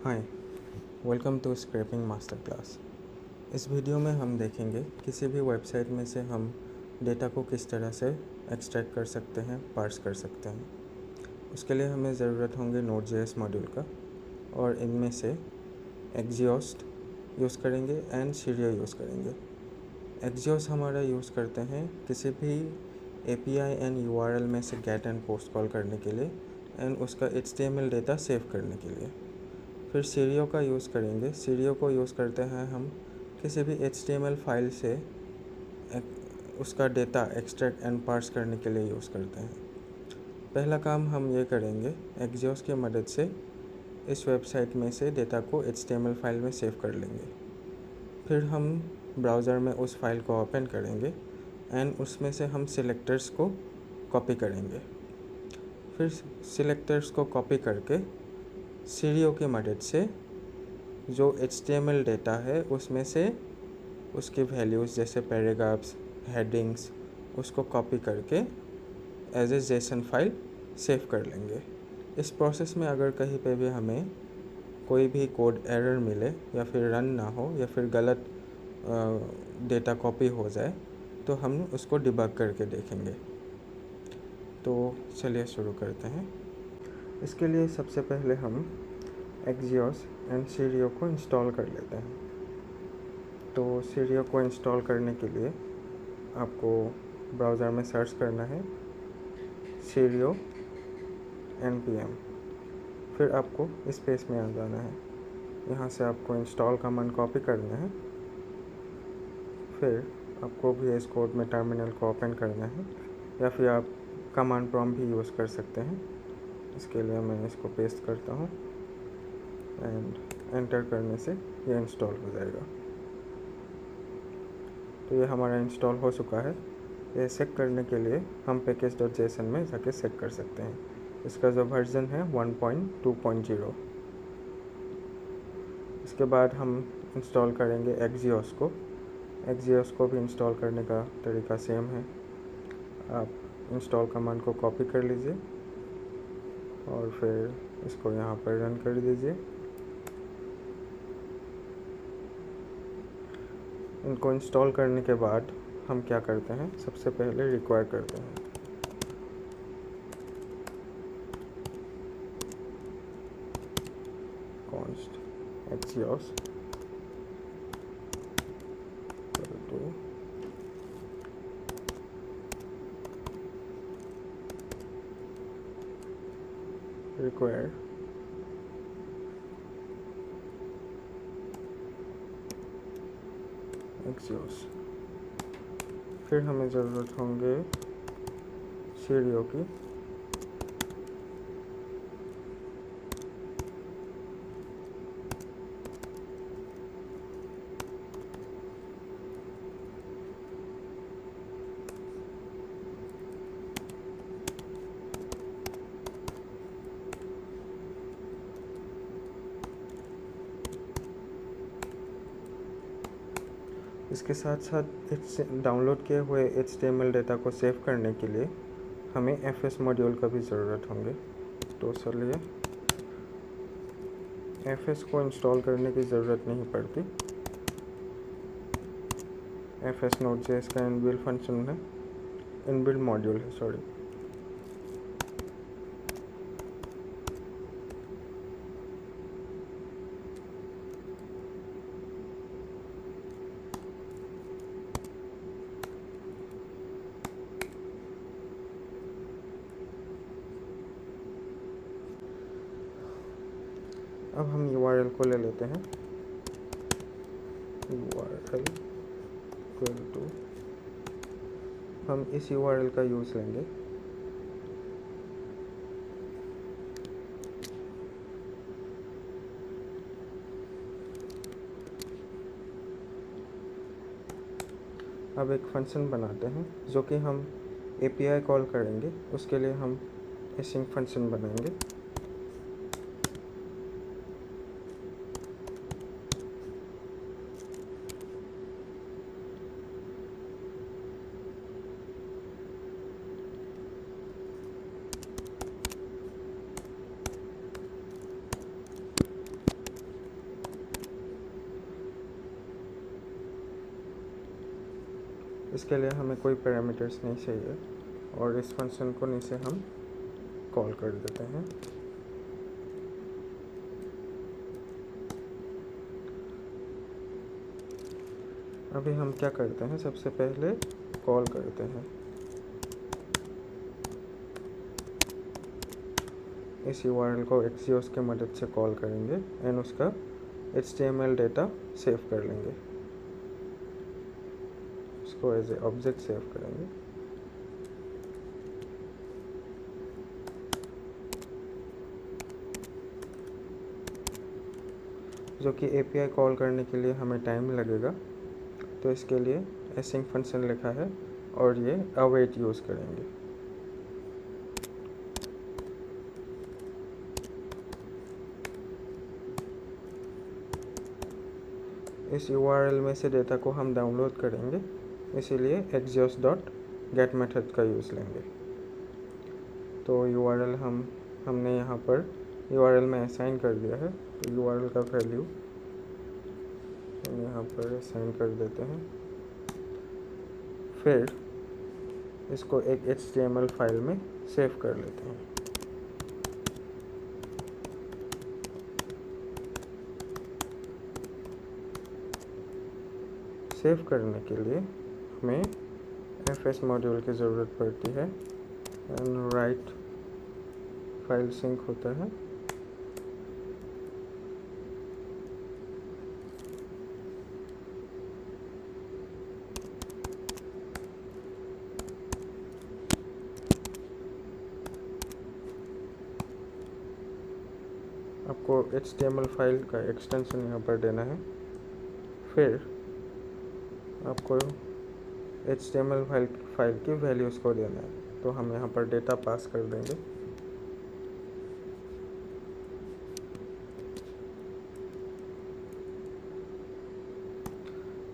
Hi, welcome to scraping master class. इस video में हम देखेंगे किसी भी वेबसाइट में से हम डेटा को किस तरह से एक्सट्रैक्ट कर सकते हैं, पार्स कर सकते हैं। उसके लिए हमें ज़रूरत होंगे Node.js मॉड्यूल का, और इनमें से Axios यूज़ करेंगे एंड Sirio यूज़ करेंगे। Axios हमारा यूज़ करते हैं किसी भी API एंड URL में से गेट एंड पोस्ट कॉल करने के लिए एंड उसका HTML डेटा सेव करने के लिए। फिर सीरियो का यूज़ करेंगे। सीरियो को यूज़ करते हैं हम किसी भी HTML फाइल से उसका डेटा एक्सट्रैक्ट एंड पार्स करने के लिए यूज़ करते हैं। पहला काम हम ये करेंगे, Axios की मदद से इस वेबसाइट में से डेटा को HTML फाइल में सेव कर लेंगे। फिर हम ब्राउज़र में उस फाइल को ओपन करेंगे एंड उसमें से हम सिलेक्टर्स को कॉपी करेंगे। फिर सिलेक्टर्स को कॉपी करके सीरियो की मदद से जो HTML डेटा है उसमें से उसकी वैल्यूज़ जैसे पैराग्राफ्स, हेडिंग्स, उसको कॉपी करके as a JSON file save कर लेंगे। इस प्रोसेस में अगर कहीं पे भी हमें कोई भी कोड एरर मिले या फिर रन ना हो या फिर गलत डेटा कॉपी हो जाए तो हम उसको डिबग करके देखेंगे। तो चलिए शुरू करते हैं। इसके लिए सबसे पहले हम Axios एंड सीरियो को इंस्टॉल कर लेते हैं। तो सीरियो को इंस्टॉल करने के लिए आपको ब्राउज़र में सर्च करना है सीरियो npm। फिर आपको इस पेज में आ जाना है। यहाँ से आपको इंस्टॉल कमांड कॉपी करना है। फिर आपको VS कोड में टर्मिनल को ओपन करना है या फिर आप कमांड प्रॉम्प्ट भी यूज़ कर सकते हैं। इसके लिए मैं इसको पेस्ट करता हूँ एंड एंटर करने से ये इंस्टॉल हो जाएगा। तो ये हमारा इंस्टॉल हो चुका है। ये चेक करने के लिए हम package.json में जाके चेक कर सकते हैं। इसका जो वर्जन है 1.2.0। इसके बाद हम इंस्टॉल करेंगे Axios को। Axios को भी इंस्टॉल करने का तरीका सेम है। आप इंस्टॉल कमांड को कॉपी कर लीजिए और फिर इसको यहाँ पर रन कर दीजिए। इनको इंस्टॉल करने के बाद हम क्या करते हैं, सबसे पहले रिक्वायर करते हैं const Axios to require Axios। फिर हमें ज़रूरत होंगे सीरियो की। इसके साथ साथ डाउनलोड किए हुए HTML डेटा को सेव करने के लिए हमें FS मॉड्यूल का भी ज़रूरत होंगे। तो चलिए FS को इंस्टॉल करने की ज़रूरत नहीं पड़ती। FS Node.js का इनबिल्ट फंक्शन है, इनबिल्ट मॉड्यूल है, सॉरी। अब हम URL को ले लेते हैं। URL इक्वल टू, हम इस URL का यूज़ लेंगे। अब एक फंक्शन बनाते हैं जो कि हम API कॉल करेंगे। उसके लिए हम async फंक्शन बनाएंगे। इसके लिए हमें कोई पैरामीटर्स नहीं चाहिए और इस फंक्शन को नीचे हम कॉल कर देते हैं। अभी हम क्या करते हैं, सबसे पहले कॉल करते हैं इस URL को Axios की मदद से कॉल करेंगे एंड उसका HTML डेटा सेव कर लेंगे, उसको एज ए ऑब्जेक्ट सेव करेंगे। जो कि API कॉल करने के लिए हमें टाइम लगेगा, तो इसके लिए async फंक्शन लिखा है और ये await यूज़ करेंगे। इस URL में से डेटा को हम डाउनलोड करेंगे, इसीलिए axios.get मेथड का यूज़ लेंगे। तो URL हमने यहाँ पर URL में असाइन कर दिया है, तो URL का वैल्यू हम यहाँ पर असाइन कर देते हैं। फिर इसको एक HTML फाइल में सेव कर लेते हैं। सेव करने के लिए हमें fs मॉड्यूल की ज़रूरत पड़ती है एंड राइट फाइल सिंक होता है। आपको HTML फाइल का एक्सटेंशन यहाँ पर देना है। फिर आपको HTML फाइल की वैल्यूज़ को देना है, तो हम यहाँ पर डेटा पास कर देंगे।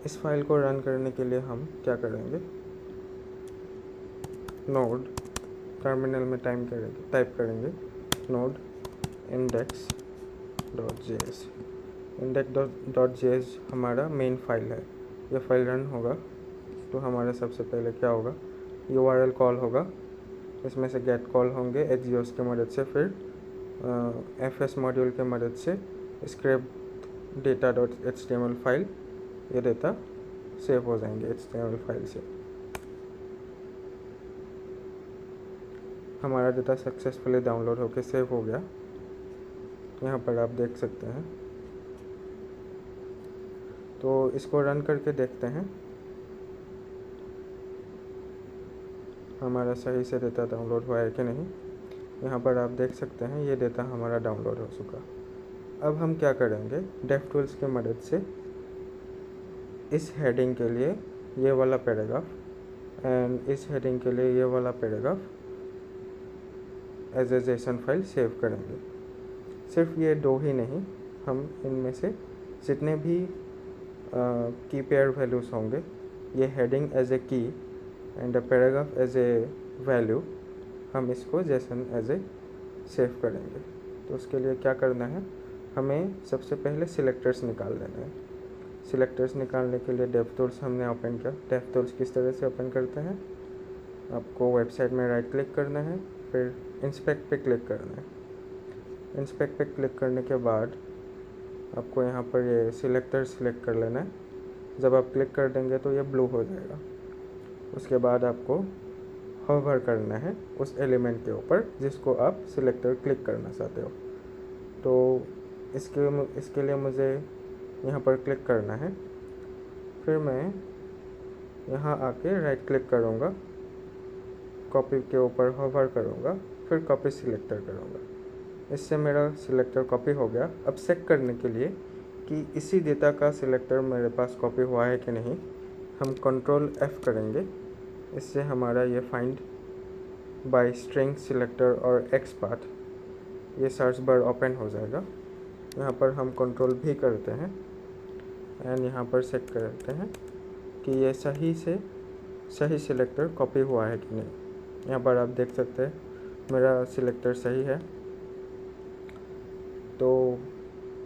इस फाइल को रन करने के लिए हम क्या करेंगे, नोड टर्मिनल में टाइप करेंगे नोड index.js। index.js हमारा मेन फाइल है। ये फाइल रन होगा तो हमारा सबसे पहले क्या होगा, URL कॉल होगा, इसमें से गेट कॉल होंगे Axios की मदद से, फिर fs मॉड्यूल की मदद से स्क्रिप्ट data.html फाइल, ये डेटा सेव हो जाएंगे HTML फाइल से। हमारा डेटा सक्सेसफुली डाउनलोड होकर सेव हो गया, यहाँ पर आप देख सकते हैं। तो इसको रन करके देखते हैं हमारा सही से डेटा डाउनलोड हुआ है कि नहीं। यहाँ पर आप देख सकते हैं ये डेटा हमारा डाउनलोड हो चुका। अब हम क्या करेंगे, DevTools की मदद से इस हेडिंग के लिए ये वाला पैराग्राफ एंड इस हेडिंग के लिए ये वाला paragraph as a JSON file save करेंगे। सिर्फ ये दो ही नहीं, हम इनमें से जितने भी की पेयर वैल्यूज़ होंगे, ये heading as a key and the paragraph as a value, हम इसको JSON एज ए सेव करेंगे। तो उसके लिए क्या करना है, हमें सबसे पहले सिलेक्टर्स निकाल लेना है। सिलेक्टर्स निकालने के लिए DevTools हमने ओपन किया। DevTools किस तरह से ओपन करते हैं, आपको वेबसाइट में राइट क्लिक करना है, फिर इंस्पेक्ट पे क्लिक करना है। इंस्पेक्ट पे क्लिक करने के बाद आपको यहाँ पर ये सिलेक्टर सिलेक्ट कर लेना है। जब आप क्लिक कर देंगे तो ये ब्लू हो जाएगा। उसके बाद आपको होवर करना है उस एलिमेंट के ऊपर जिसको आप सिलेक्टर क्लिक करना चाहते हो। तो इसके लिए मुझे यहाँ पर क्लिक करना है, फिर मैं यहाँ आके राइट क्लिक करूँगा, कॉपी के ऊपर होवर करूँगा, फिर कॉपी सिलेक्टर करूँगा। इससे मेरा सिलेक्टर कॉपी हो गया। अब चेक करने के लिए कि इसी डेटा का सिलेक्टर मेरे पास कॉपी हुआ है कि नहीं, हम Ctrl F करेंगे। इससे हमारा ये फाइंड बाय स्ट्रिंग सिलेक्टर और XPath ये सर्च बार ओपन हो जाएगा। यहाँ पर हम Ctrl V करते हैं एंड यहाँ पर चेक करते हैं कि ये सही सिलेक्टर कॉपी हुआ है कि नहीं। यहाँ पर आप देख सकते हैं मेरा सिलेक्टर सही है। तो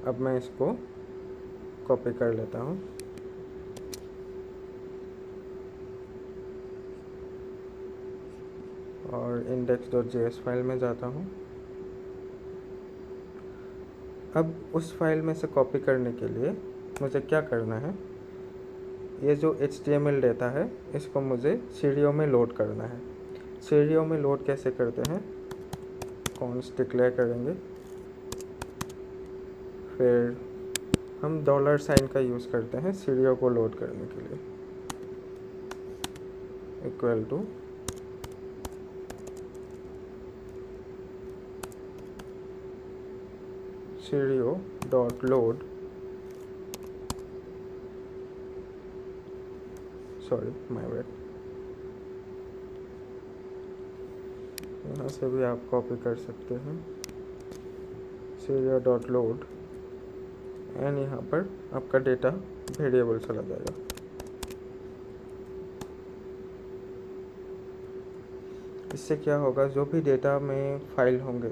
अब मैं इसको कॉपी कर लेता हूँ। और index.js फाइल में जाता हूँ। अब उस फाइल में से कॉपी करने के लिए मुझे क्या करना है, ये जो HTML डेटा है इसको मुझे सीडीओ में लोड करना है। सीडीओ में लोड कैसे करते हैं, कॉन्स्ट डिक्लेयर करेंगे, फिर हम $साइन का यूज़ करते हैं सीडीओ को लोड करने के लिए, equal to cheerio dot load, sorry my bad, यहाँ से भी आप कॉपी कर सकते हैं सीडीओ डॉट लोड, एंड यहाँ पर आपका डेटा वेरिएबल चला जाएगा। इससे क्या होगा, जो भी डेटा में फाइल होंगे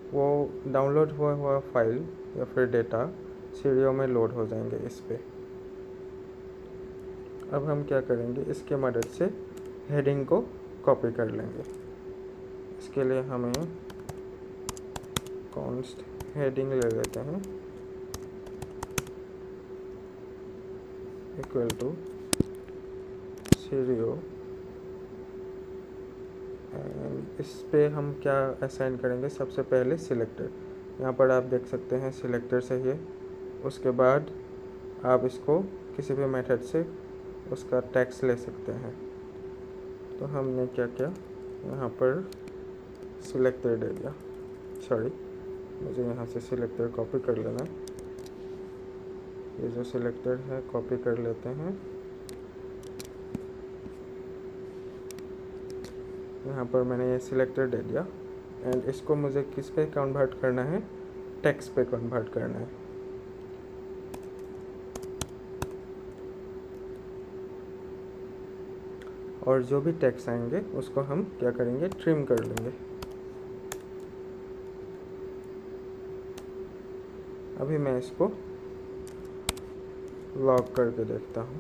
वो डाउनलोड हुआ फाइल या फिर डेटा सीडीओ में लोड हो जाएंगे इस पे। अब हम क्या करेंगे, इसके मदद से हेडिंग को कॉपी कर लेंगे। इसके लिए हमें कॉन्स्ट हेडिंग ले लेते हैं, इक्वल टू सीडीओ, एंड इस पे हम क्या असाइन करेंगे, सबसे पहले सिलेक्टर। यहाँ पर आप देख सकते हैं सिलेक्टर सही है। उसके बाद आप इसको किसी भी मेथड से उसका टैक्स ले सकते हैं। तो हमने क्या किया, यहाँ पर सिलेक्टर दे दिया, सॉरी मुझे यहाँ से सिलेक्टर कॉपी कर लेना है। ये जो सिलेक्टर है कॉपी कर लेते हैं, यहाँ पर मैंने ये सिलेक्टर दे दिया, एंड इसको मुझे किस पे कन्वर्ट करना है, टेक्स्ट पे कन्वर्ट करना है। और जो भी टेक्स्ट आएंगे उसको हम क्या करेंगे, ट्रिम कर लेंगे। अभी मैं इसको लॉग करके देखता हूँ।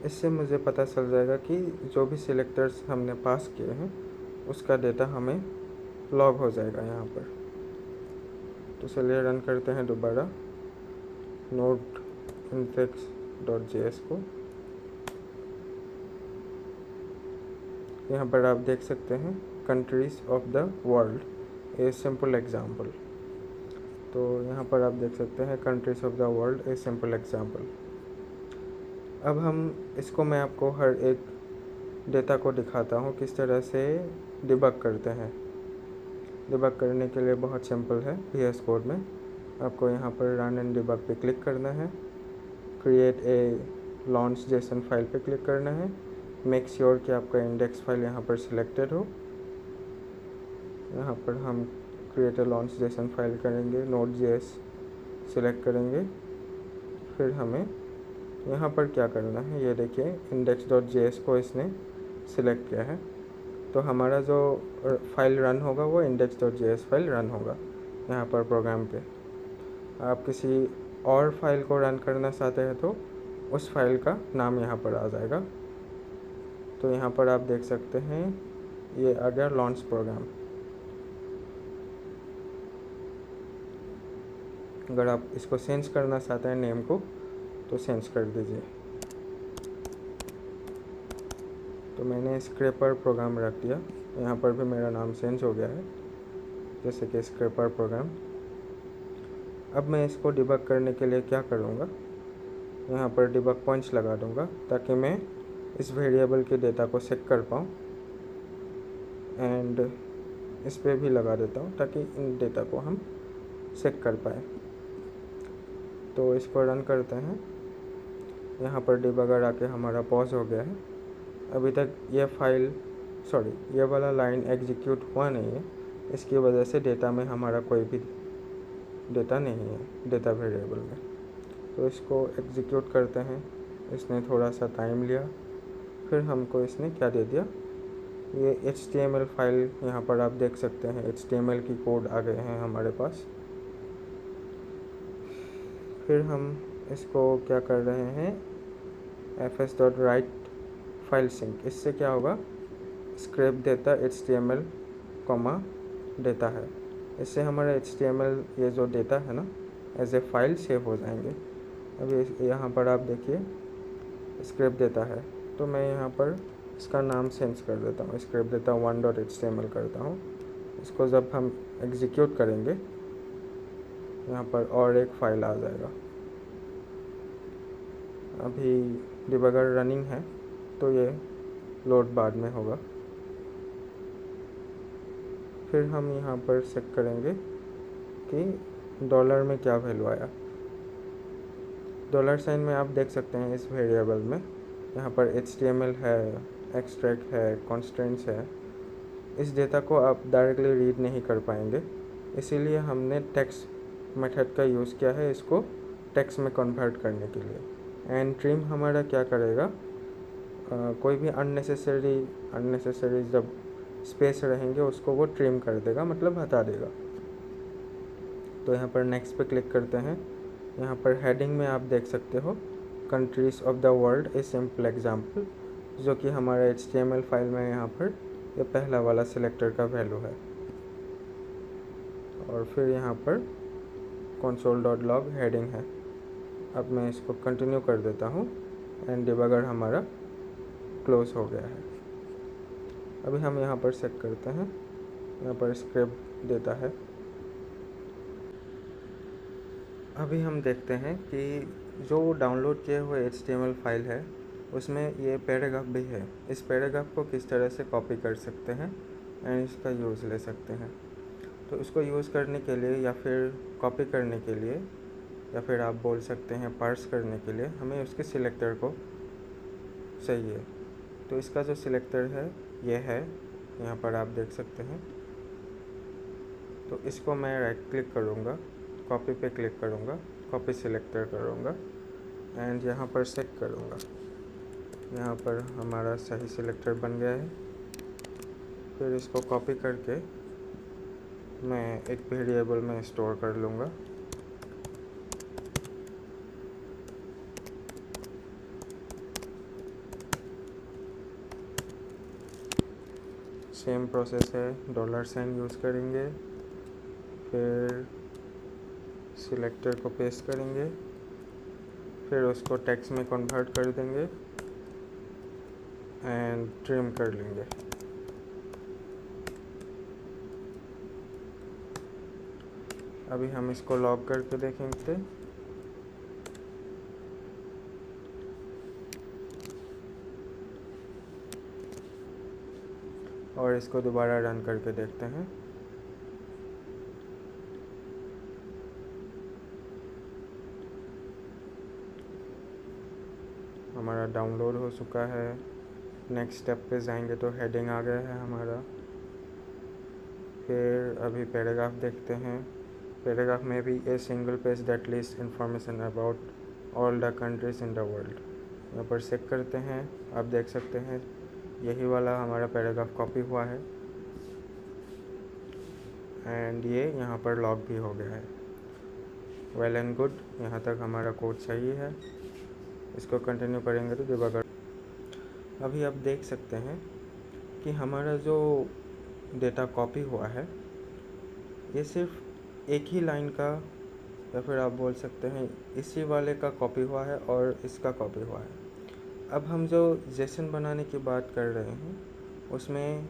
इससे मुझे पता चल जाएगा कि जो भी सिलेक्टर्स हमने पास किए हैं उसका डेटा हमें लॉग हो जाएगा यहाँ पर। तो चलिए रन करते हैं दोबारा नोड index.js को। यहाँ पर आप देख सकते हैं countries of the world a simple example. तो यहाँ पर आप देख सकते हैं countries of the world a simple example. अब हम इसको, मैं आपको हर एक डेटा को दिखाता हूँ किस तरह से डिबग करते हैं। डिबग करने के लिए बहुत सिंपल है, VS कोड में आपको यहाँ पर रन एंड डिबग पे क्लिक करना है, create a launch JSON file पे क्लिक करना है, मेक श्योर कि आपका इंडेक्स फाइल यहाँ पर सिलेक्टेड हो। यहाँ पर हम create a launch JSON file करेंगे, Node.js सिलेक्ट करेंगे, फिर हमें यहाँ पर क्या करना है, ये देखिए index.js को इसने सिलेक्ट किया है। तो हमारा जो फाइल रन होगा वो index.js फाइल रन होगा यहाँ पर प्रोग्राम पे। आप किसी और फाइल को रन करना चाहते हैं तो उस फाइल का नाम यहाँ पर आ जाएगा। तो यहाँ पर आप देख सकते हैं ये आ गया लॉन्च प्रोग्राम। अगर आप इसको चेंज करना चाहते हैं नेम को तो चेंज कर दीजिए। तो मैंने स्क्रैपर प्रोग्राम रख दिया, यहाँ पर भी मेरा नाम चेंज हो गया है जैसे कि स्क्रैपर प्रोग्राम। अब मैं इसको डिबग करने के लिए क्या करूँगा, यहाँ पर डिबग पॉइंट्स लगा दूँगा ताकि मैं इस वेरिएबल के डेटा को चेक कर पाऊँ, एंड इस पे भी लगा देता हूँ ताकि इन डेटा को हम चेक कर पाए। तो इसको रन करते हैं। यहाँ पर डिबगर आके हमारा पॉज हो गया है। अभी तक ये फाइल, सॉरी ये वाला लाइन एग्जीक्यूट हुआ नहीं है, इसकी वजह से डेटा में हमारा कोई भी डेटा नहीं है डेटा वेरिएबल में। तो इसको एग्जीक्यूट करते हैं। इसने थोड़ा सा टाइम लिया, फिर हमको इसने क्या दे दिया, ये HTML फाइल यहाँ पर आप देख सकते हैं, HTML की कोड आ गए हैं हमारे पास। फिर हम इसको क्या कर रहे हैं, fs.write फाइल सिंक, इससे क्या होगा, स्क्रिप्ट देता HTML कॉमा देता है, इससे हमारा HTML ये जो देता है ना एज ए फाइल सेव हो जाएंगे। अभी यहाँ पर आप देखिए स्क्रिप्ट देता है, तो मैं यहाँ पर इसका नाम चेंज कर देता हूँ, स्क्रिप्ट देता 1.html करता हूँ। इसको जब हम एग्जीक्यूट करेंगे यहाँ पर और एक फाइल आ जाएगा। अभी डिबगर रनिंग है तो ये लोड बाद में होगा। फिर हम यहाँ पर चेक करेंगे कि डॉलर में क्या वैल्यू आया। डॉलर साइन में आप देख सकते हैं इस वेरिएबल में यहाँ पर HTML है, एक्सट्रैक्ट है, कॉन्स्टेंट्स है। इस डेटा को आप डायरेक्टली रीड नहीं कर पाएंगे, इसीलिए हमने टेक्स्ट मेथड का यूज़ किया है इसको टेक्स्ट में कन्वर्ट करने के लिए। एंड ट्रिम हमारा क्या करेगा, कोई भी अननेसेसरी जब स्पेस रहेंगे उसको वो ट्रिम कर देगा, मतलब हटा देगा। तो यहाँ पर नेक्स्ट पे क्लिक करते हैं। यहाँ पर हेडिंग में आप देख सकते हो countries of the world a simple example, जो कि हमारा HTML फाइल में यहाँ पर ये पहला वाला सिलेक्टर का वैल्यू है। और फिर यहाँ पर console.log हेडिंग है। अब मैं इसको कंटिन्यू कर देता हूँ एंड डिबगर हमारा क्लोज हो गया है। अभी हम यहाँ पर चेक करते हैं, यहाँ पर स्क्रिप्ट देता है। अभी हम देखते हैं कि जो डाउनलोड किए हुए HTML फाइल है उसमें ये पैराग्राफ भी है। इस पैराग्राफ को किस तरह से कॉपी कर सकते हैं एंड इसका यूज़ ले सकते हैं। तो इसको यूज़ करने के लिए या फिर कॉपी करने के लिए या फिर आप बोल सकते हैं पार्स करने के लिए हमें उसके सिलेक्टर को चाहिए। तो इसका जो सिलेक्टर है ये है, यहाँ पर आप देख सकते हैं। तो इसको मैं राइट क्लिक करूँगा, कॉपी पे क्लिक करूँगा, कॉपी सिलेक्टर करूँगा एंड यहाँ पर चेक करूँगा। यहाँ पर हमारा सही सिलेक्टर बन गया है। फिर इसको कॉपी करके मैं एक वेरिएबल में स्टोर कर लूँगा। सेम प्रोसेस है, डॉलर साइन यूज़ करेंगे, फिर सिलेक्टर को पेस्ट करेंगे, फिर उसको टेक्स्ट में कन्वर्ट कर देंगे एंड ट्रिम कर लेंगे। अभी हम इसको लॉग करके देखेंगे। और इसको दोबारा रन करके देखते हैं। हमारा डाउनलोड हो चुका है। नेक्स्ट स्टेप पे जाएंगे तो हेडिंग आ गया है हमारा। फिर अभी पैराग्राफ देखते हैं। पैराग्राफ में भी a single page that list information about all the countries in the world. यहाँ पर चेक करते हैं, आप देख सकते हैं यही वाला हमारा पैराग्राफ कॉपी हुआ है एंड ये यहाँ पर लॉग भी हो गया है। वेल एंड गुड, यहाँ तक हमारा कोड सही है। इसको कंटिन्यू करेंगे तो डिबगर। अभी आप देख सकते हैं कि हमारा जो डेटा कॉपी हुआ है ये सिर्फ एक ही लाइन का, या फिर आप बोल सकते हैं इसी वाले का कॉपी हुआ है और इसका कॉपी हुआ है। अब हम जो जेसन बनाने की बात कर रहे हैं उसमें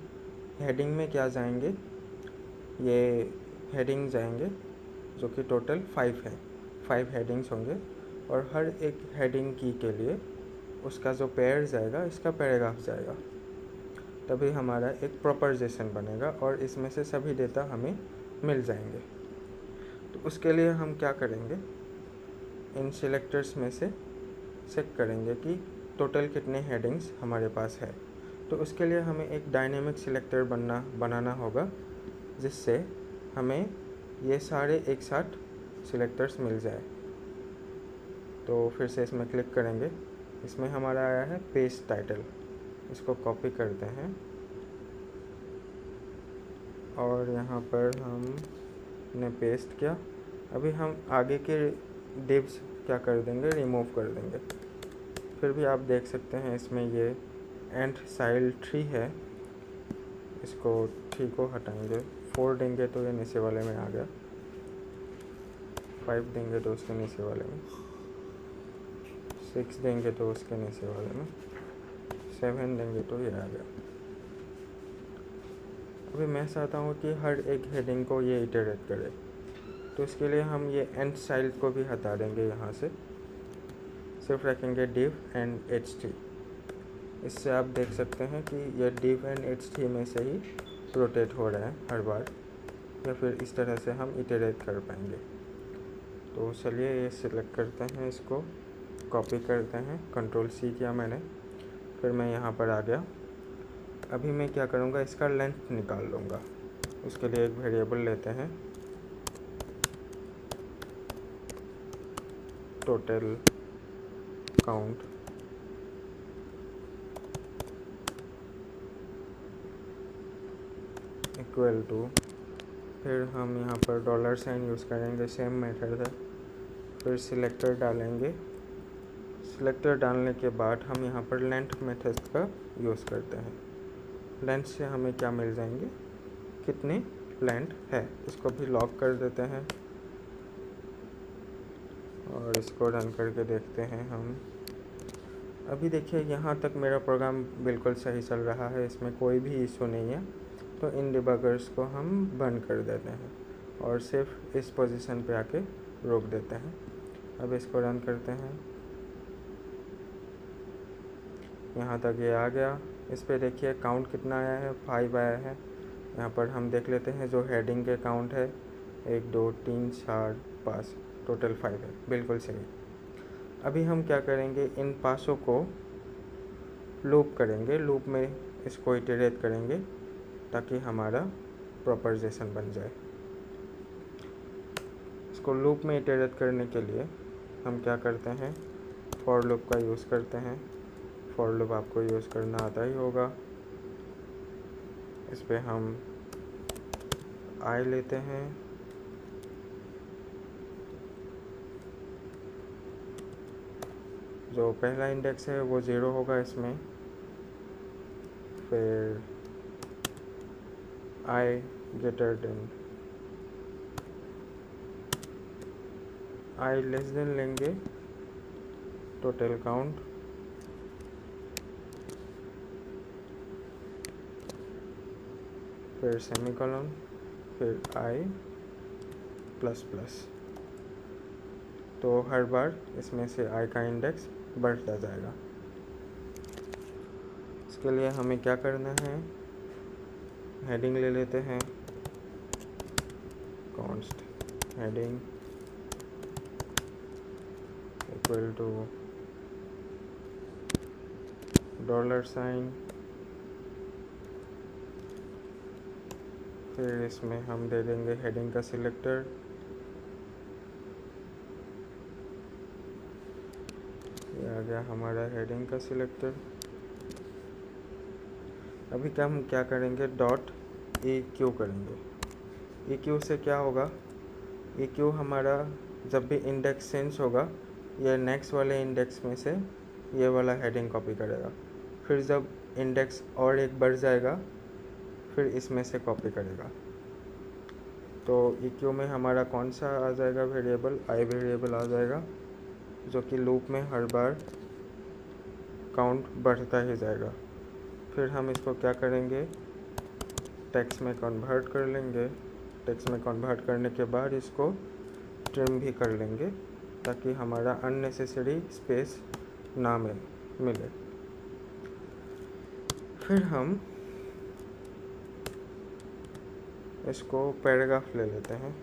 हेडिंग में क्या जाएंगे, ये हेडिंग जाएंगे जो कि टोटल 5 है। 5 हेडिंग्स होंगे और हर एक हेडिंग की के लिए उसका जो पेयर जाएगा इसका पैराग्राफ जाएगा, तभी हमारा एक प्रॉपर जेसन बनेगा और इसमें से सभी डेटा हमें मिल जाएंगे। तो उसके लिए हम क्या करेंगे, इन सिलेक्टर्स में से चेक करेंगे कि टोटल कितने हेडिंग्स हमारे पास है। तो उसके लिए हमें एक डायनेमिक सिलेक्टर बनाना होगा जिससे हमें ये सारे एक साथ सिलेक्टर्स मिल जाए। तो फिर से इसमें क्लिक करेंगे, इसमें हमारा आया है पेज टाइटल। इसको कॉपी करते हैं और यहाँ पर हमने पेस्ट किया। अभी हम आगे के डिव्स क्या कर देंगे, रिमूव कर देंगे। फिर भी आप देख सकते हैं इसमें ये एंड साइल ट्री है, इसको ट्री को हटाएंगे। 4 देंगे तो ये नीचे वाले में आ गया, 5 देंगे तो उसके नीचे वाले में, 6 देंगे तो उसके नीचे वाले में, 7 देंगे तो ये आ गया। अभी मैं चाहता हूँ कि हर एक हेडिंग को ये इटरेट करे, तो इसके लिए हम ये एंड स्टाइल को भी हटा देंगे। यहाँ से सिर्फ रखेंगे div एंड ht। इससे आप देख सकते हैं कि ये div एंड ht में से ही रोटेट हो रहा है हर बार, या फिर इस तरह से हम इटरेट कर पाएंगे। तो चलिए ये सिलेक्ट करते हैं, इसको कॉपी करते हैं, Ctrl+C किया मैंने, फिर मैं यहाँ पर आ गया। अभी मैं क्या करूँगा, इसका लेंथ निकाल लूँगा। उसके लिए एक वेरिएबल लेते हैं, टोटल काउंट इक्वल टू, फिर हम यहाँ पर $साइन यूज़ करेंगे, सेम मेथड है। फिर सिलेक्टर डालेंगे, सिलेक्टर डालने के बाद हम यहाँ पर लेंथ मेथड का यूज़ करते हैं। लेंथ से हमें क्या मिल जाएंगे, कितनी लेंथ है। इसको भी लॉक कर देते हैं और इसको रन करके देखते हैं हम। अभी देखिए यहाँ तक मेरा प्रोग्राम बिल्कुल सही चल रहा है, इसमें कोई भी इशू नहीं है। तो इन डिबगर्स को हम बंद कर देते हैं और सिर्फ इस पोजीशन पे आके रोक देते हैं। अब इसको रन करते हैं, यहाँ तक ये आ गया। इस पे देखिए काउंट कितना आया है, 5 आया है। यहाँ पर हम देख लेते हैं जो हेडिंग के काउंट है, 1 2 3 4 5, टोटल 5 है, बिल्कुल सही। अभी हम क्या करेंगे, इन पासों को लूप करेंगे, लूप में इसको इटरेट करेंगे ताकि हमारा प्रोपोजिशन बन जाए। इसको लूप में इटरेट करने के लिए हम क्या करते हैं, फॉर लूप का यूज़ करते हैं। फॉर लूप आपको यूज़ करना आता ही होगा। इस पे हम i लेते हैं, जो पहला इंडेक्स है वो 0 होगा इसमें। फिर i greater than i less than लेंगे टोटल काउंट, फिर सेमीकोलन, फिर i प्लस प्लस। तो हर बार इसमें से i का इंडेक्स बढ़ता जाएगा। इसके लिए हमें क्या करना है, हेडिंग ले लेते हैं, कॉन्स्ट हेडिंग इक्वल टू $साइन, फिर इसमें हम दे देंगे हेडिंग का सिलेक्टर, ये आ गया हमारा हेडिंग का सिलेक्टर। अभी हम क्या करेंगे, .eq करेंगे। eq से क्या होगा, eq हमारा जब भी इंडेक्स चेंज होगा, ये नेक्स्ट वाले इंडेक्स में से ये वाला हेडिंग कॉपी करेगा। फिर जब इंडेक्स और एक बढ़ जाएगा, फिर इसमें से कॉपी करेगा। तो eq में हमारा कौन सा आ जाएगा वेरिएबल, i वेरिएबल आ जाएगा, जो कि लूप में हर बार काउंट बढ़ता ही जाएगा। फिर हम इसको क्या करेंगे, टेक्स्ट में कन्वर्ट कर लेंगे। टेक्स्ट में कन्वर्ट करने के बाद इसको ट्रिम भी कर लेंगे ताकि हमारा अननेसेसरी स्पेस ना मिले। फिर हम इसको पैराग्राफ ले लेते हैं।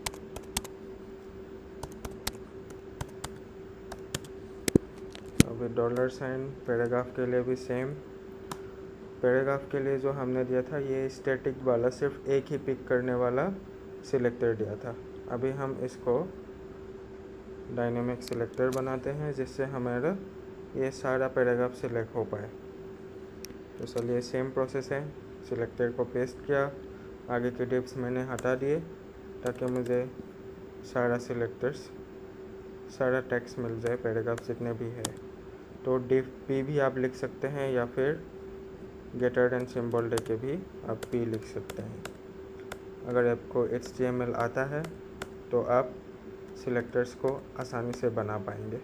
अभी $साइन पैराग्राफ के लिए भी सेम। पैराग्राफ के लिए जो हमने दिया था, ये स्टैटिक वाला सिर्फ एक ही पिक करने वाला सिलेक्टर दिया था। अभी हम इसको डायनेमिक सिलेक्टर बनाते हैं जिससे हमारा ये सारा पैराग्राफ सिलेक्ट हो पाए। तो चलिए सेम प्रोसेस है, सिलेक्टर को पेस्ट किया, आगे के डिव्स मैंने हटा दिए ताकि मुझे सारा सिलेक्टर्स सारा टेक्स्ट मिल जाए, पैराग्राफ जितने भी है। तो div p भी आप लिख सकते हैं या फिर गेटर एंड सिंबल दे के भी आप p लिख सकते हैं। अगर आपको HTML आता है तो आप सिलेक्टर्स को आसानी से बना पाएंगे।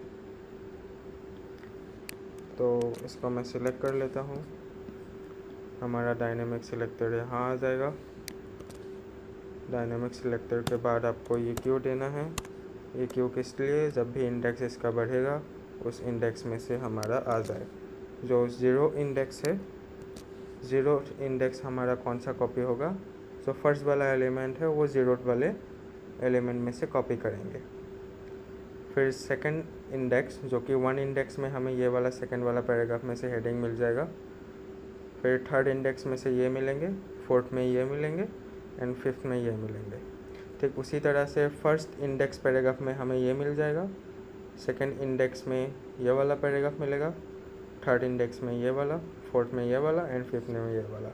तो इसको मैं सिलेक्ट कर लेता हूँ, हमारा डायनेमिक सिलेक्टर यहाँ आ जाएगा। डायनेमिक सिलेक्टर के बाद आपको ये क्यू देना है। ये क्यू किस लिए, जब भी इंडेक्स इसका बढ़ेगा उस इंडेक्स में से हमारा आ जाए। जो 0 इंडेक्स है, 0 इंडेक्स हमारा कौन सा कॉपी होगा, जो फर्स्ट वाला एलिमेंट है वो 0 वाले एलिमेंट में से कॉपी करेंगे। फिर सेकंड इंडेक्स जो कि 1 इंडेक्स में हमें ये वाला सेकंड वाला पैराग्राफ में से हेडिंग मिल जाएगा। फिर थर्ड इंडेक्स में से ये मिलेंगे, फोर्थ में ये मिलेंगे एंड फिफ्थ में ये मिलेंगे। ठीक उसी तरह से फर्स्ट इंडेक्स पैराग्राफ में हमें ये मिल जाएगा, सेकंड इंडेक्स में ये वाला पैराग्राफ मिलेगा, थर्ड इंडेक्स में ये वाला, फोर्थ में ये वाला एंड फिफ्थ में ये वाला।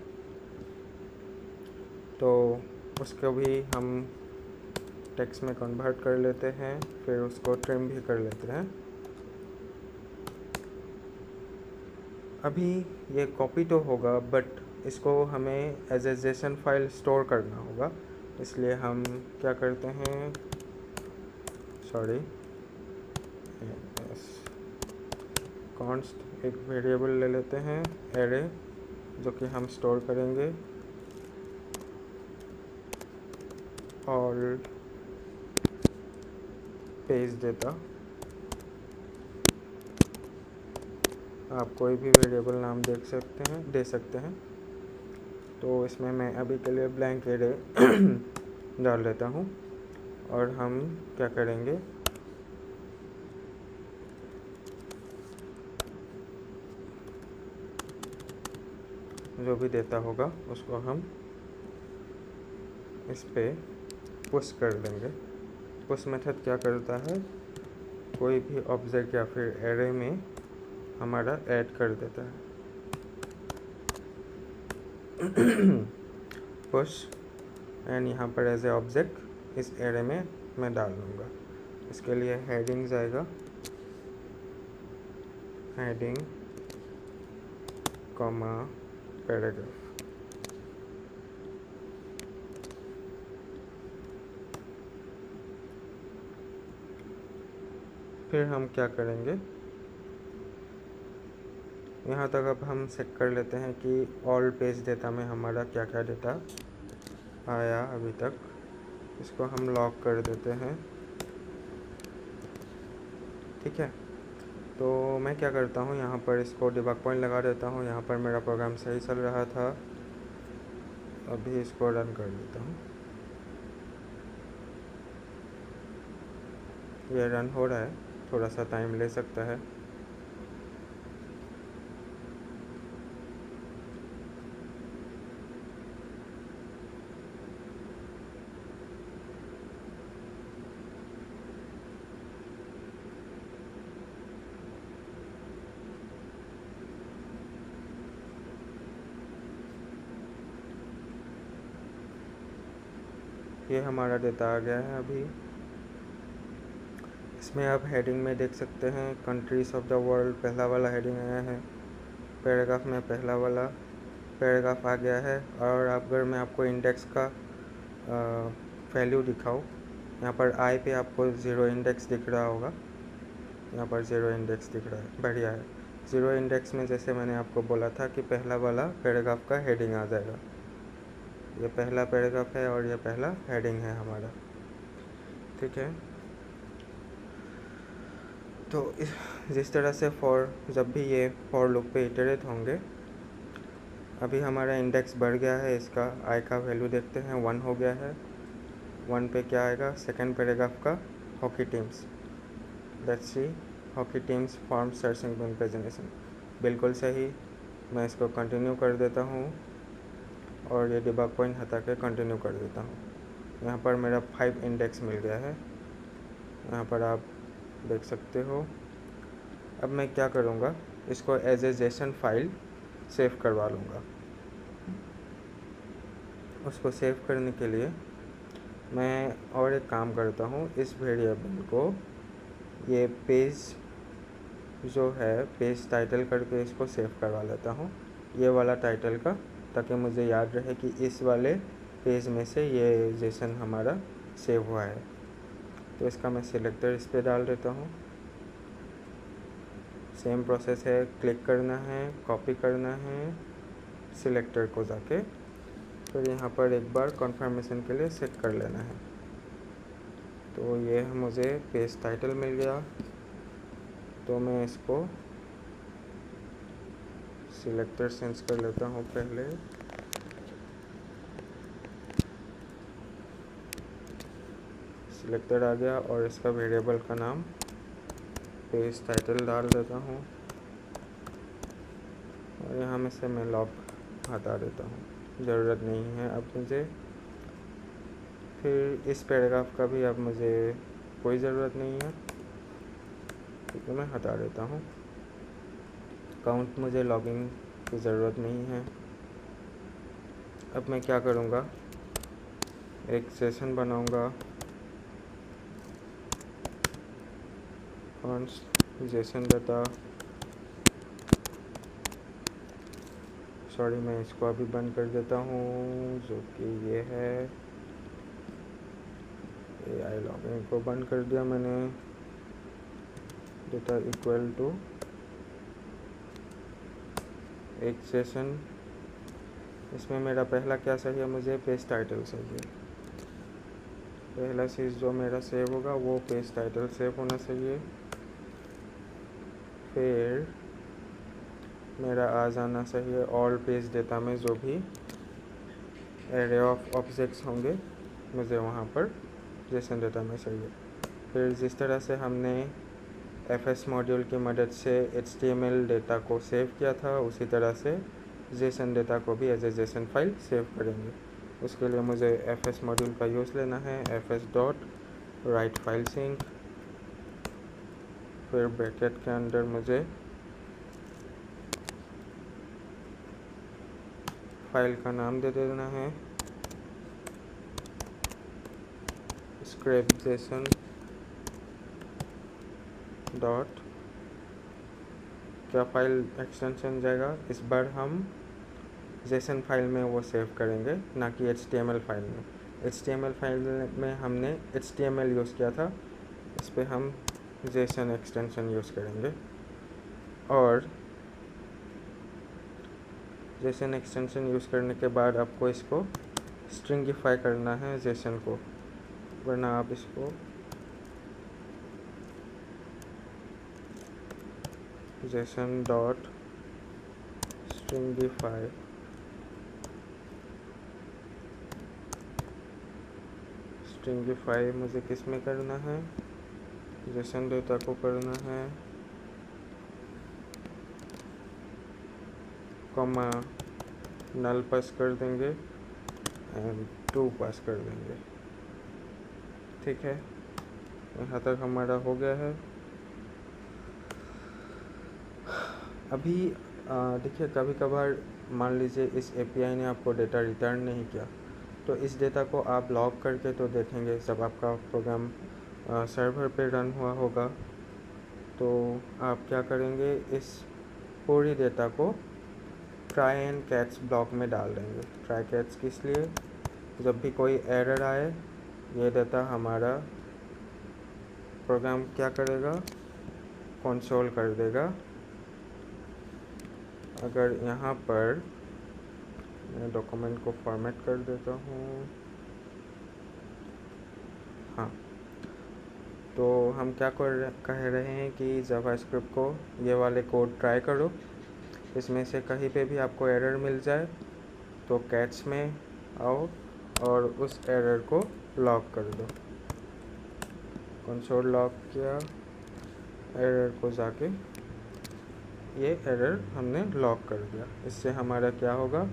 तो उसको भी हम टेक्स्ट में कन्वर्ट कर लेते हैं, फिर उसको ट्रिम भी कर लेते हैं। अभी ये कॉपी तो होगा बट इसको हमें as a JSON file store करना होगा, इसलिए हम क्या करते हैं, कॉन्स्ट एक वेरिएबल ले लेते हैं एरे, जो कि हम स्टोर करेंगे और पेज डेटा। आप कोई भी वेरिएबल नाम दे सकते हैं। तो इसमें मैं अभी के लिए ब्लैंक एरे डाल लेता हूँ और हम क्या करेंगे, जो भी डेटा होगा उसको हम इस पे पुश कर देंगे। पुश मेथड क्या करता है, कोई भी ऑब्जेक्ट या फिर एरे में हमारा ऐड कर देता है। पुश एंड यहाँ पर एज ए ऑब्जेक्ट इस एरे में मैं डाल दूँगा। इसके लिए हेडिंग जाएगा, हेडिंग कॉमा पैराग्राफ। फिर हम क्या करेंगे, यहाँ तक अब हम चेक कर लेते हैं कि ऑल पेज डेटा में हमारा क्या क्या डेटा आया अभी तक। इसको हम लॉक कर देते हैं। ठीक है, तो मैं क्या करता हूँ, यहाँ पर इसको डिबग पॉइंट लगा देता हूँ। यहाँ पर मेरा प्रोग्राम सही चल रहा था, अभी इसको रन कर देता हूँ। ये रन हो रहा है, थोड़ा सा टाइम ले सकता है। ये हमारा डेटा आ गया है अभी। इसमें आप हेडिंग में देख सकते हैं कंट्रीज ऑफ द वर्ल्ड, पहला वाला हेडिंग आया है। पैराग्राफ में पहला वाला पैराग्राफ आ गया है। और अगर मैं आपको इंडेक्स का वैल्यू दिखाऊँ, यहाँ पर आई पे आपको 0 इंडेक्स दिख रहा होगा। यहाँ पर 0 इंडेक्स दिख रहा है, बढ़िया है। 0 इंडेक्स में जैसे मैंने आपको बोला था कि पहला वाला पैराग्राफ का हेडिंग आ जाएगा। ये पहला पैराग्राफ है और ये पहला हेडिंग है हमारा। ठीक है, तो जिस तरह से जब भी ये फॉर लूप पे इटरेट होंगे, अभी हमारा इंडेक्स बढ़ गया है। इसका आई का वैल्यू देखते हैं, 1 हो गया है। 1 पे क्या आएगा, सेकंड पैराग्राफ का hockey teams. Let's see, hockey teams form searching imagination, बिल्कुल सही। मैं इसको कंटिन्यू कर देता हूँ और ये डिबग पॉइंट हटा के कंटिन्यू कर देता हूँ। यहाँ पर मेरा 5 इंडेक्स मिल गया है, यहाँ पर आप देख सकते हो। अब मैं क्या करूँगा, इसको as a JSON file save करवा लूँगा। उसको सेव करने के लिए मैं और एक काम करता हूँ, इस वेरिएबल को ये पेज जो है पेज टाइटल करके इसको सेव करवा लेता हूँ, ये वाला टाइटल का, ताकि मुझे याद रहे कि इस वाले पेज में से ये जेसन हमारा सेव हुआ है। तो इसका मैं सिलेक्टर इस पर डाल देता हूँ। सेम प्रोसेस है, क्लिक करना है, कॉपी करना है सिलेक्टर को जाके, फिर यहाँ पर एक बार कन्फर्मेशन के लिए सेट कर लेना है। तो ये मुझे पेज टाइटल मिल गया, तो मैं इसको सिलेक्टर सेंस कर लेता हूँ पहले। सिलेक्टर आ गया और इसका वेरिएबल का नाम पेज टाइटल डाल देता हूँ और यहाँ में से मैं लॉक हटा देता हूँ, ज़रूरत नहीं है अब मुझे। फिर इस पैराग्राफ का भी अब मुझे कोई ज़रूरत नहीं है, तो मैं हटा देता हूँ। काउंट मुझे लॉगिंग की ज़रूरत नहीं है। अब मैं क्या करूँगा, एक सेशन बनाऊँगा, जेसन डाटा, सॉरी मैं इसको अभी बंद कर देता हूँ, जो कि ये है AI लॉगिंग को बंद कर दिया मैंने। डेटा इक्वल टू एक सेशन, इसमें मेरा पहला क्या चाहिए, मुझे पेज टाइटल चाहिए। पहला चीज़ जो मेरा सेव होगा वो पेज टाइटल सेव होना चाहिए। फिर मेरा आ जाना चाहिए ऑल पेज डेटा में जो भी एरे ऑफ ऑब्जेक्ट्स होंगे, मुझे वहाँ पर जेसन डेटा में चाहिए। फिर जिस तरह से हमने FS मॉड्यूल की मदद से HTML डेटा को सेव किया था, उसी तरह से जेसन डेटा को भी as a JSON file save करेंगे। उसके लिए मुझे FS मॉड्यूल का यूज़ लेना है, fs.write file sync, फिर ब्रैकेट के अंदर मुझे फाइल का नाम दे देना है स्क्रैप जेसन डॉट, क्या फाइल एक्सटेंशन जाएगा, इस बार हम जेसन फाइल में वो सेव करेंगे, ना कि HTML फाइल में। HTML फाइल में हमने HTML यूज़ किया था, इस पर हम जेसन एक्सटेंशन यूज़ करेंगे। और जेसन एक्सटेंशन यूज़ करने के बाद आपको इसको स्ट्रिंगिफाई करना है जेसन को, वरना आप इसको जेसन डॉट स्ट्रिंगिफाई मुझे किस में करना है, जेसन डेटा को करना है, कॉमा नल पास कर देंगे एंड 2 पास कर देंगे। ठीक है, यहाँ तक हमारा हो गया है। अभी देखिए, कभी कभार मान लीजिए इस API ने आपको डेटा रिटर्न नहीं किया, तो इस डेटा को आप लॉग करके तो देखेंगे जब आपका प्रोग्राम सर्वर पे रन हुआ होगा। तो आप क्या करेंगे, इस पूरी डेटा को ट्राई एंड कैच ब्लॉक में डाल देंगे। ट्राई कैच किस लिए, जब भी कोई एरर आए ये डेटा हमारा प्रोग्राम क्या करेगा, कंसोल कर देगा। अगर यहाँ पर मैं डॉक्यूमेंट को फॉर्मेट कर देता हूँ, हाँ, तो हम क्या कह रहे हैं कि जावास्क्रिप्ट को ये वाले कोड ट्राई करो, इसमें से कहीं पे भी आपको एरर मिल जाए तो कैच में आओ और उस एरर को लॉग कर दो। कंसोल लॉग किया, एरर को जाके ये एरर हमने लॉग कर दिया। इससे हमारा क्या होगा,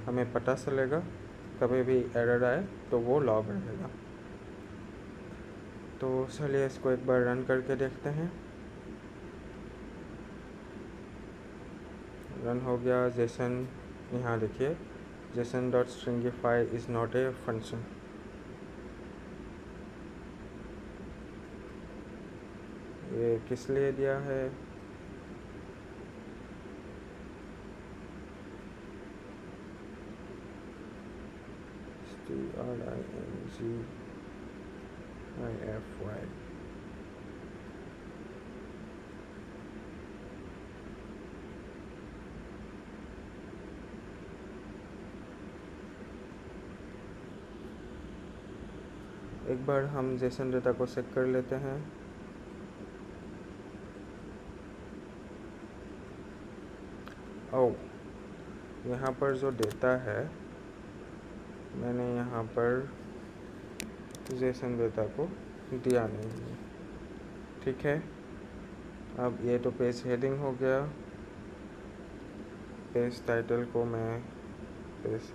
हमें पता चलेगा कभी भी एरर आए तो वो लॉग रहेगा। तो चलिए इसको एक बार रन करके देखते हैं। रन हो गया। जेसन यहाँ देखिए, Jason dot stringify is not a function. ये किस लिए दिया है? STRINGIFY। एक बार हम जेसन डेटा को चेक कर लेते हैं। यहाँ पर जो डेटा है, मैंने यहाँ पर जेसन डेटा को दिया नहीं है। ठीक है, अब ये तो पेज हेडिंग हो गया। पेज टाइटल को मैं पेज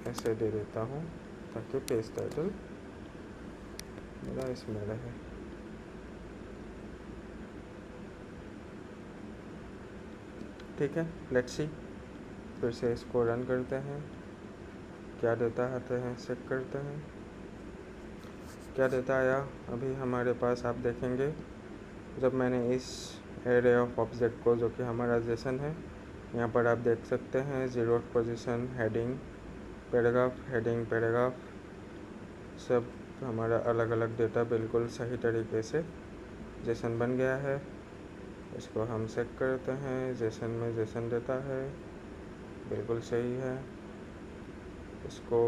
ऐसे दे देता हूँ ताकि पेज टाइटल मेरा इसमें रहे। ठीक है, लेट्स सी। फिर से इसको रन करते हैं, क्या डेटा आते हैं चेक करते हैं। क्या डेटा आया अभी हमारे पास, आप देखेंगे जब मैंने इस एरे ऑफ ऑब्जेक्ट को, जो कि हमारा जेसन है, यहाँ पर आप देख सकते हैं 0th position, heading paragraph, heading paragraph, सब हमारा अलग अलग डेटा बिल्कुल सही तरीके से जेसन बन गया है। इसको हम चेक करते हैं, जेसन में जेसन डेटा है, बिल्कुल सही है। इसको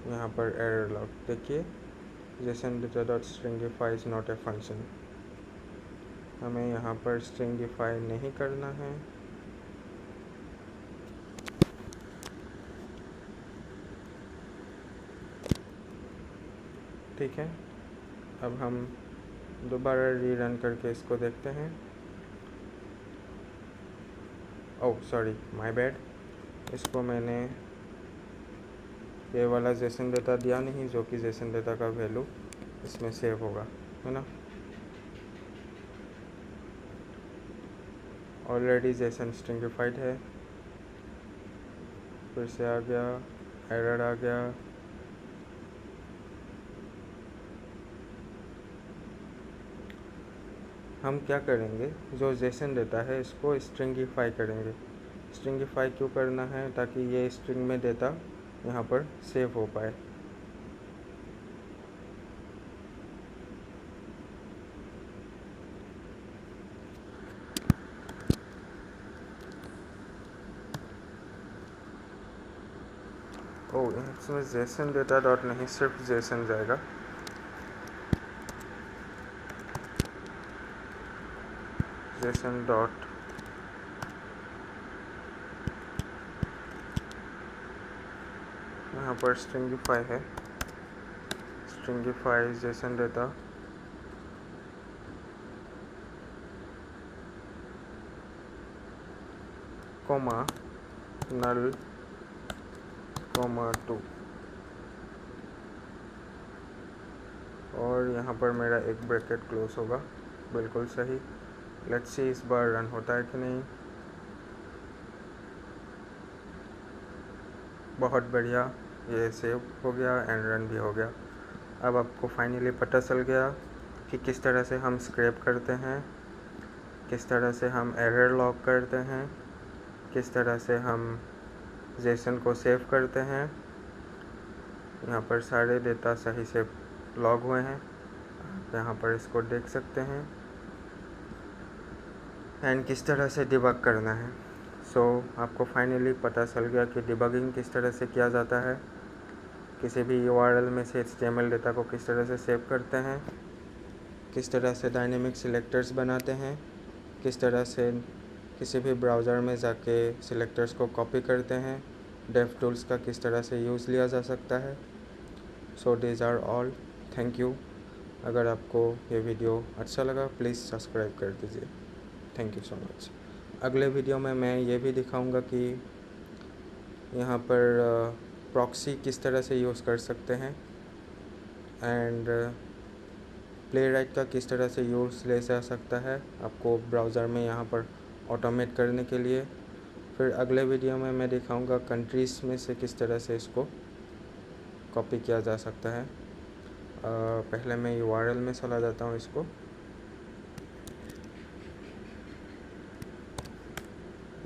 यहाँ पर एरर लॉग देखिए, Jason data dot stringify is not a function. हमें यहाँ पर स्ट्रिंगिफाई नहीं करना है। ठीक है, अब हम दोबारा रीरन करके इसको देखते हैं। Oh sorry, my bad. इसको मैंने ये वाला जेसन डेटा दिया नहीं, जो कि जेसन डेटा का वैल्यू इसमें सेव होगा, है ना। ऑलरेडी जेसन स्ट्रिंगिफाइड है। फिर से आ गया, एरर आ गया। हम क्या करेंगे, जो जेसन डेटा है इसको स्ट्रिंगिफाई करेंगे। स्ट्रिंगिफाई क्यों करना है? ताकि ये स्ट्रिंग में डेटा यहाँ पर सेव हो पाए। इसमें जेसन डेटा डॉट नहीं, सिर्फ जेसन जाएगा। जेसन डॉट यहाँ पर स्ट्रिंगिफाई है, स्ट्रिंगिफाई जेसन डेटा, कोमा नल कोमा 2, और यहाँ पर मेरा एक ब्रैकेट क्लोज होगा, बिल्कुल सही। लेट्स सी इस बार रन होता है कि नहीं। बहुत बढ़िया, ये सेव हो गया एंड रन भी हो गया। अब आपको फाइनली पता चल गया कि किस तरह से हम स्क्रैप करते हैं, किस तरह से हम एरर लॉग करते हैं, किस तरह से हम जेसन को सेव करते हैं। यहाँ पर सारे डेटा सही से लॉग हुए हैं, यहाँ पर इसको देख सकते हैं। एंड किस तरह से डिबग करना है। आपको फाइनली पता चल गया कि डिबगिंग किस तरह से किया जाता है, किसी भी URL में से HTML डेटा को किस तरह से सेव करते हैं, किस तरह से डायनेमिक सिलेक्टर्स बनाते हैं, किस तरह से किसी भी ब्राउज़र में जाके सिलेक्टर्स को कॉपी करते हैं, डेव टूल्स का किस तरह से यूज़ लिया जा सकता है। These are all. Thank you. अगर आपको ये वीडियो अच्छा लगा प्लीज़ सब्सक्राइब कर दीजिए। Thank you so much. अगले वीडियो में मैं ये भी दिखाऊंगा कि यहाँ पर प्रॉक्सी किस तरह से यूज़ कर सकते हैं एंड प्लेराइट का किस तरह से यूज़ ले जा सकता है। आपको ब्राउज़र में यहाँ पर ऑटोमेट करने के लिए। फिर अगले वीडियो में मैं दिखाऊंगा कंट्रीज़ में से किस तरह से इसको कॉपी किया जा सकता है। पहले मैं URL में चला जाता हूँ। इसको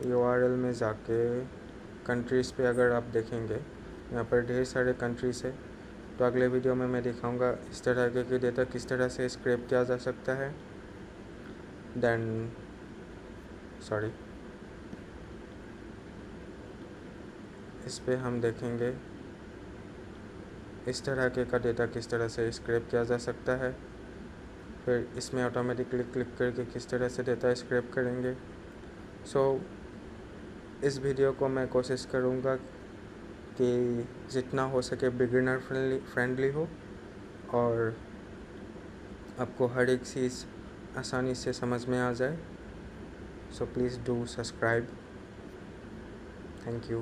URL में जाके कंट्रीज़ पे अगर आप देखेंगे यहाँ पर ढेर सारे कंट्रीज़ है। तो अगले वीडियो में मैं दिखाऊंगा इस तरह के डेटा किस तरह से स्क्रैप किया जा सकता है। इस पे हम देखेंगे इस तरह का डेटा किस तरह से स्क्रैप किया जा सकता है। फिर इसमें ऑटोमेटिकली क्लिक करके किस तरह से डेटा स्क्रैप करेंगे। इस वीडियो को मैं कोशिश करूँगा कि जितना हो सके बिगिनर फ्रेंडली हो और आपको हर एक चीज़ आसानी से समझ में आ जाए। So please do subscribe. Thank you.